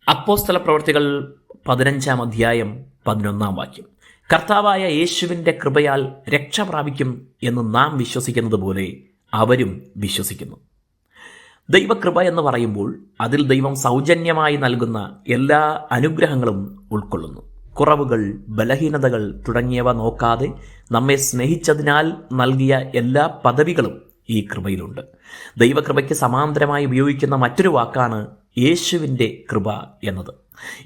അപ്പോസ്തല പ്രവൃത്തികൾ 15-ാം അധ്യായം 11-ാം വാക്യം. കർത്താവായ യേശുവിൻ്റെ കൃപയാൽ രക്ഷ പ്രാപിക്കും എന്ന് നാം വിശ്വസിക്കുന്നത് പോലെ അവരും വിശ്വസിക്കുന്നു. ദൈവകൃപ എന്ന് പറയുമ്പോൾ അതിൽ ദൈവം സൗജന്യമായി നൽകുന്ന എല്ലാ അനുഗ്രഹങ്ങളും ഉൾക്കൊള്ളുന്നു. കുറവുകൾ, ബലഹീനതകൾ തുടങ്ങിയവ നോക്കാതെ നമ്മെ സ്നേഹിച്ചതിനാൽ നൽകിയ എല്ലാ പദവികളും ഈ കൃപയിലുണ്ട്. ദൈവകൃപയ്ക്ക് സമാന്തരമായി ഉപയോഗിക്കുന്ന മറ്റൊരു വാക്കാണ് യേശുവിൻ്റെ കൃപ എന്നത്.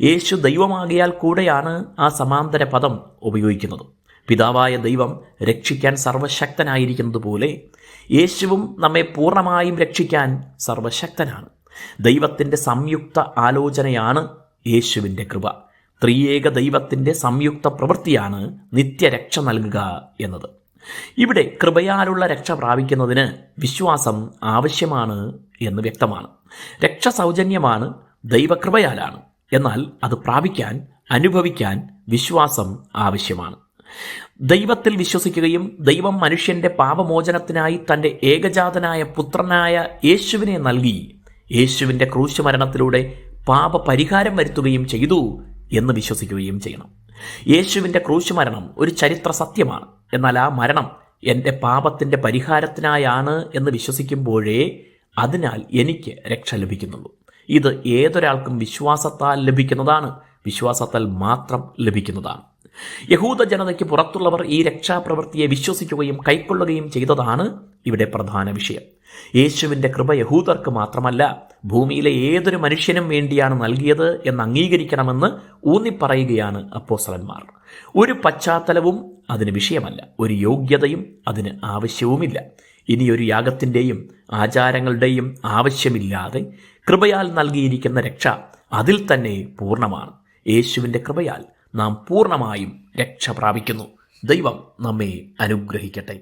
യേശു ദൈവമാകിയാൽ കൂടെയാണ് ആ സമാന്തര പദം ഉപയോഗിക്കുന്നത്. പിതാവായ ദൈവം രക്ഷിക്കാൻ സർവശക്തനായിരിക്കുന്നത് പോലെ യേശുവും നമ്മെ പൂർണ്ണമായും രക്ഷിക്കാൻ സർവശക്തനാണ്. ദൈവത്തിൻ്റെ സംയുക്ത ആലോചനയാണ് യേശുവിൻ്റെ കൃപ. ത്രിയേക ദൈവത്തിൻ്റെ സംയുക്ത പ്രവൃത്തിയാണ് നിത്യരക്ഷ നൽകുക എന്നത്. ഇവിടെ കൃപയാലുള്ള രക്ഷ പ്രാപിക്കുന്നതിന് വിശ്വാസം ആവശ്യമാണ് എന്ന് വ്യക്തമാണ്. രക്ഷ സൗജന്യമാണ്, ദൈവകൃപയാലാണ്. എന്നാൽ അത് പ്രാപിക്കാൻ, അനുഭവിക്കാൻ വിശ്വാസം ആവശ്യമാണ്. ദൈവത്തിൽ വിശ്വസിക്കുകയും ദൈവം മനുഷ്യന്റെ പാപമോചനത്തിനായി തൻ്റെ ഏകജാതനായ പുത്രനായ യേശുവിനെ നൽകി യേശുവിൻ്റെ ക്രൂശ് മരണത്തിലൂടെ പാപപരിഹാരം വരുത്തുകയും ചെയ്തു എന്ന് വിശ്വസിക്കുകയും ചെയ്യണം. യേശുവിൻ്റെ ക്രൂശ് മരണം ഒരു ചരിത്ര സത്യമാണ്. എന്നാൽ ആ മരണം എൻ്റെ പാപത്തിൻ്റെ പരിഹാരത്തിനായാണ് എന്ന് വിശ്വസിക്കുമ്പോഴേ അതിനാൽ എനിക്ക് രക്ഷ ലഭിക്കുന്നുള്ളൂ. ഇത് ഏതൊരാൾക്കും വിശ്വാസത്താൽ ലഭിക്കുന്നതാണ്, വിശ്വാസത്താൽ മാത്രം ലഭിക്കുന്നതാണ്. യഹൂദ ജനതയ്ക്ക് പുറത്തുള്ളവർ ഈ രക്ഷാപ്രവൃത്തിയെ വിശ്വസിക്കുകയും കൈക്കൊള്ളുകയും ചെയ്തതാണ് ഇവിടെ പ്രധാന വിഷയം. യേശുവിൻ്റെ കൃപ യഹൂദർക്ക് മാത്രമല്ല, ഭൂമിയിലെ ഏതൊരു മനുഷ്യനും വേണ്ടിയാണ് നൽകിയത് എന്ന് അംഗീകരിക്കണമെന്ന് ഊന്നിപ്പറയുകയാണ് അപ്പോസ്തലന്മാർ. ഒരു പശ്ചാത്തലവും അതിന് വിഷയമല്ല, ഒരു യോഗ്യതയും അതിന് ആവശ്യവുമില്ല. ഇനിയൊരു യാഗത്തിൻ്റെയും ആചാരങ്ങളുടെയും ആവശ്യമില്ലാതെ കൃപയാൽ നൽകിയിരിക്കുന്ന രക്ഷ അതിൽ തന്നെ പൂർണ്ണമാണ്. യേശുവിൻ്റെ കൃപയാൽ നാം പൂർണ്ണമായും രക്ഷ പ്രാപിക്കുന്നു. ദൈവം നമ്മെ അനുഗ്രഹിക്കട്ടെ.